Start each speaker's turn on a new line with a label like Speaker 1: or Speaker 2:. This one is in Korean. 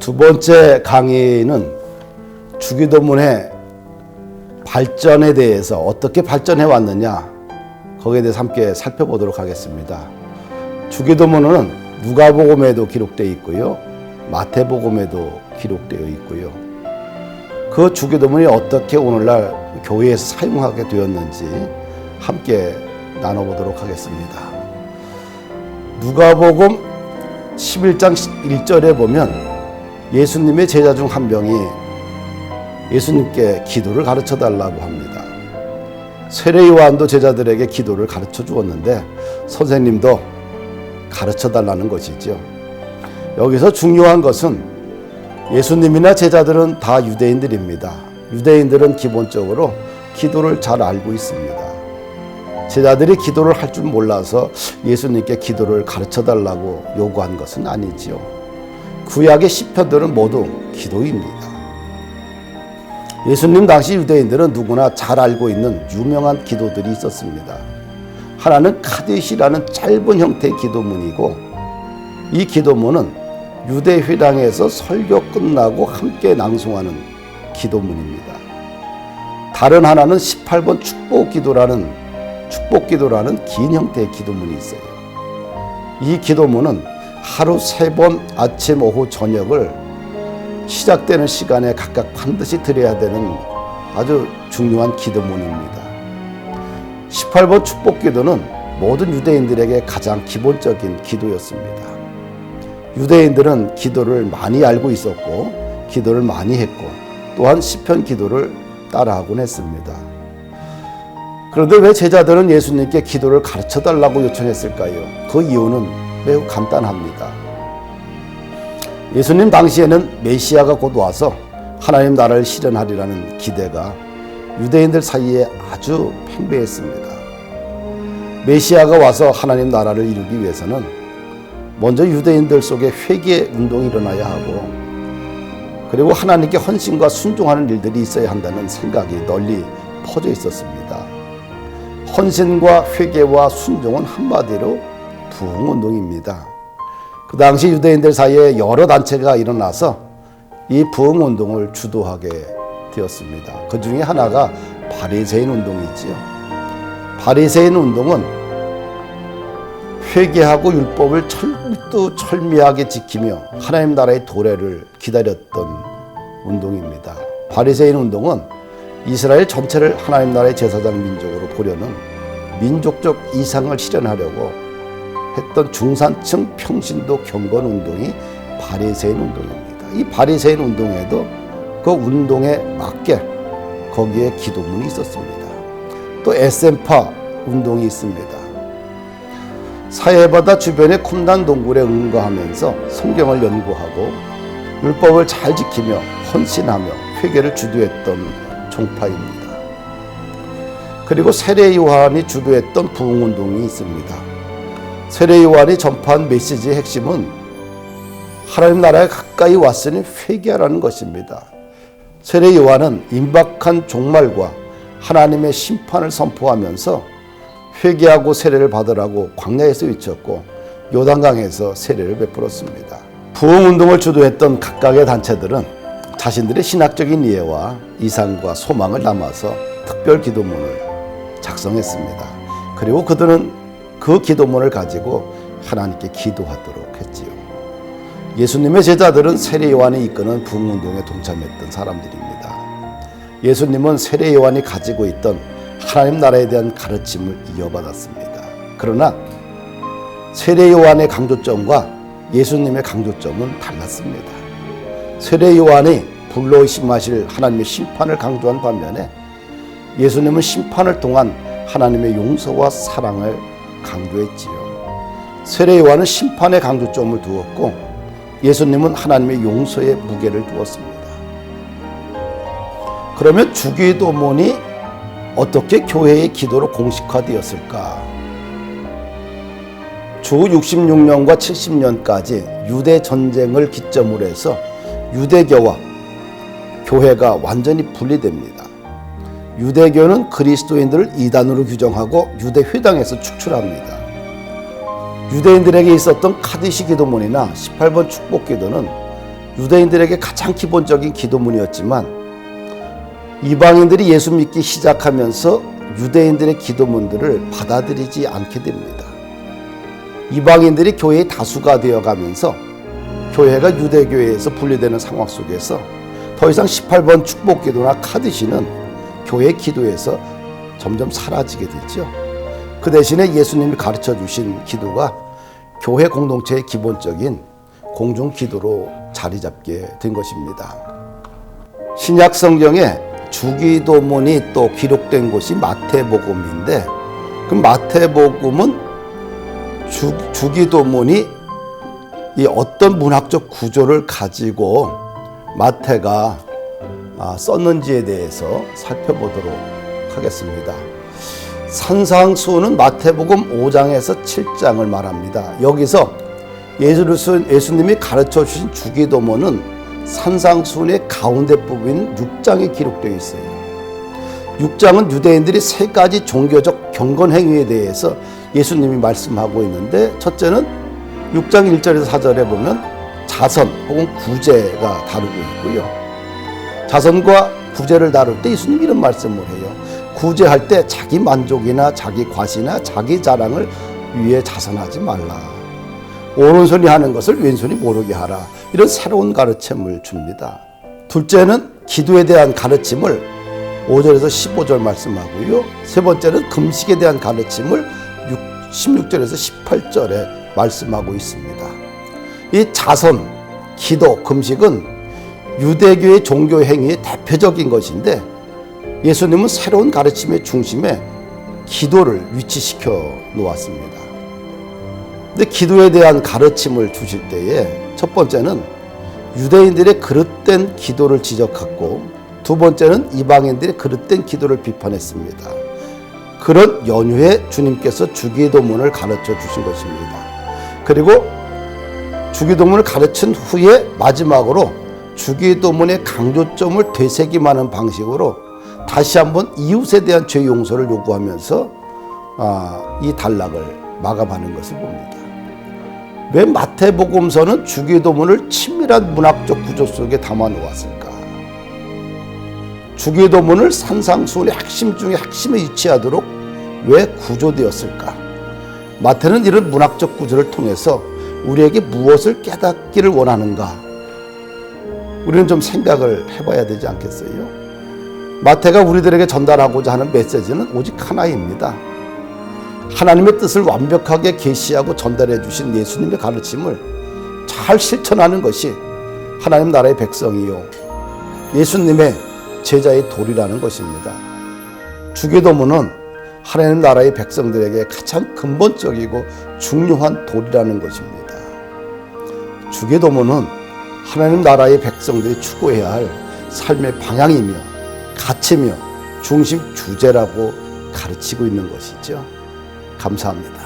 Speaker 1: 두 번째 강의는 주기도문의 발전에 대해서 어떻게 발전해 왔느냐, 거기에 대해서 함께 살펴보도록 하겠습니다. 주기도문은 누가복음에도 기록되어 있고요, 마태복음에도 기록되어 있고요. 그 주기도문이 어떻게 오늘날 교회에서 사용하게 되었는지 함께 나눠보도록 하겠습니다. 누가복음 11장 1절에 보면 예수님의 제자 중 한 명이 예수님께 기도를 가르쳐 달라고 합니다. 세례 요한도 제자들에게 기도를 가르쳐 주었는데 선생님도 가르쳐 달라는 것이죠. 여기서 중요한 것은 예수님이나 제자들은 다 유대인들입니다. 유대인들은 기본적으로 기도를 잘 알고 있습니다. 제자들이 기도를 할 줄 몰라서 예수님께 기도를 가르쳐 달라고 요구한 것은 아니지요. 구약의 시편들은 모두 기도입니다. 예수님 당시 유대인들은 누구나 잘 알고 있는 유명한 기도들이 있었습니다. 하나는 카디시라는 짧은 형태의 기도문이고, 이 기도문은 유대 회당에서 설교 끝나고 함께 낭송하는 기도문입니다. 다른 하나는 18번 축복기도라는 긴 형태의 기도문이 있어요. 이 기도문은 하루 3번 아침, 오후, 저녁을 시작되는 시간에 각각 반드시 드려야 되는 아주 중요한 기도문입니다. 18번 축복기도는 모든 유대인들에게 가장 기본적인 기도였습니다. 유대인들은 기도를 많이 알고 있었고 기도를 많이 했고 또한 시편 기도를 따라하곤 했습니다. 그런데 왜 제자들은 예수님께 기도를 가르쳐 달라고 요청했을까요? 그 이유는 매우 간단합니다. 예수님 당시에는 메시아가 곧 와서 하나님 나라를 실현하리라는 기대가 유대인들 사이에 아주 팽배했습니다. 메시아가 와서 하나님 나라를 이루기 위해서는 먼저 유대인들 속에 회개 운동이 일어나야 하고, 그리고 하나님께 헌신과 순종하는 일들이 있어야 한다는 생각이 널리 퍼져 있었습니다. 헌신과 회개와 순종은 한마디로 부흥운동입니다. 그 당시 유대인들 사이에 여러 단체가 일어나서 이 부흥운동을 주도하게 되었습니다. 그 중에 하나가 바리새인 운동이지요. 바리새인 운동은 회개하고 율법을 철두철미하게 지키며 하나님 나라의 도래를 기다렸던 운동입니다. 바리새인 운동은 이스라엘 전체를 하나님 나라의 제사장 민족으로 보려는 민족적 이상을 실현하려고 했던 중산층 평신도 경건 운동이 바리새인 운동입니다. 이 바리새인 운동에도 그 운동에 맞게 거기에 기도문이 있었습니다. 또 에센파 운동이 있습니다. 사해바다 주변의 쿰단 동굴에 응거하면서 성경을 연구하고 율법을 잘 지키며 헌신하며 회개를 주도했던 종파입니다. 그리고 세례 요한이 주도했던 부흥운동이 있습니다. 세례 요한이 전파한 메시지의 핵심은 하나님 나라에 가까이 왔으니 회개하라는 것입니다. 세례 요한은 임박한 종말과 하나님의 심판을 선포하면서 회개하고 세례를 받으라고 광야에서 외쳤고 요단강에서 세례를 베풀었습니다. 부흥운동을 주도했던 각각의 단체들은 자신들의 신학적인 이해와 이상과 소망을 담아서 특별 기도문을 작성했습니다. 그리고 그들은 그 기도문을 가지고 하나님께 기도하도록 했지요. 예수님의 제자들은 세례 요한이 이끄는 부흥운동에 동참했던 사람들입니다. 예수님은 세례 요한이 가지고 있던 하나님 나라에 대한 가르침을 이어받았습니다. 그러나 세례 요한의 강조점과 예수님의 강조점은 달랐습니다. 세례 요한이 불로 심하실 하나님의 심판을 강조한 반면에 예수님은 심판을 통한 하나님의 용서와 사랑을 강조했지요. 세례 요한은 심판에 강조점을 두었고 예수님은 하나님의 용서에 무게를 두었습니다. 그러면 주기도문이 어떻게 교회의 기도로 공식화되었을까? 주 66년과 70년까지 유대 전쟁을 기점으로 해서 유대교와 교회가 완전히 분리됩니다. 유대교는 그리스도인들을 이단으로 규정하고 유대 회당에서 축출합니다. 유대인들에게 있었던 카디시 기도문이나 18번 축복 기도는 유대인들에게 가장 기본적인 기도문이었지만 이방인들이 예수 믿기 시작하면서 유대인들의 기도문들을 받아들이지 않게 됩니다. 이방인들이 교회의 다수가 되어가면서 교회가 유대교회에서 분리되는 상황 속에서 더 이상 18번 축복기도나 카드시는 교회 기도에서 점점 사라지게 되죠. 그 대신에 예수님이 가르쳐 주신 기도가 교회 공동체의 기본적인 공중기도로 자리 잡게 된 것입니다. 신약 성경에 주기도문이 또 기록된 곳이 마태복음인데 그 마태복음은 주기도문이 이 어떤 문학적 구조를 가지고 마태가 썼는지에 대해서 살펴보도록 하겠습니다. 산상수훈은 마태복음 5장에서 7장을 말합니다. 여기서 예수님이 가르쳐 주신 주기도문은 산상수훈의 가운데 부분인 6장에 기록되어 있어요. 6장은 유대인들이 세 가지 종교적 경건 행위에 대해서 예수님이 말씀하고 있는데 첫째는 6장 1절에서 4절에 보면 자선 혹은 구제가 다루고 있고요. 자선과 구제를 다룰 때 예수님이 이런 말씀을 해요. 구제할 때 자기 만족이나 자기 과시나 자기 자랑을 위해 자선하지 말라. 오른손이 하는 것을 왼손이 모르게 하라. 이런 새로운 가르침을 줍니다. 둘째는 기도에 대한 가르침을 5절에서 15절 말씀하고요. 세 번째는 금식에 대한 가르침을 16절에서 18절에 말씀하고 있습니다. 이 자선, 기도, 금식은 유대교의 종교 행위의 대표적인 것인데 예수님은 새로운 가르침의 중심에 기도를 위치시켜 놓았습니다. 근데 기도에 대한 가르침을 주실 때에 첫 번째는 유대인들의 그릇된 기도를 지적하고 두 번째는 이방인들의 그릇된 기도를 비판했습니다. 그런 연후에 주님께서 주기도문을 가르쳐 주신 것입니다. 그리고 주기도문을 가르친 후에 마지막으로 주기도문의 강조점을 되새김하는 방식으로 다시 한번 이웃에 대한 죄 용서를 요구하면서 이 단락을 마감하는 것을 봅니다. 왜 마태복음서는 주기도문을 친밀한 문학적 구조 속에 담아 놓았을까? 주기도문을 산상수훈의 핵심 중에 핵심에 위치하도록 왜 구조되었을까? 마태는 이런 문학적 구조를 통해서 우리에게 무엇을 깨닫기를 원하는가? 우리는 좀 생각을 해봐야 되지 않겠어요? 마태가 우리들에게 전달하고자 하는 메시지는 오직 하나입니다. 하나님의 뜻을 완벽하게 계시하고 전달해 주신 예수님의 가르침을 잘 실천하는 것이 하나님 나라의 백성이요 예수님의 제자의 도리라는 것입니다. 주기도문은 하나님 나라의 백성들에게 가장 근본적이고 중요한 도리라는 것입니다. 주기도문은 하나님 나라의 백성들이 추구해야 할 삶의 방향이며 가치며 중심 주제라고 가르치고 있는 것이죠. 감사합니다.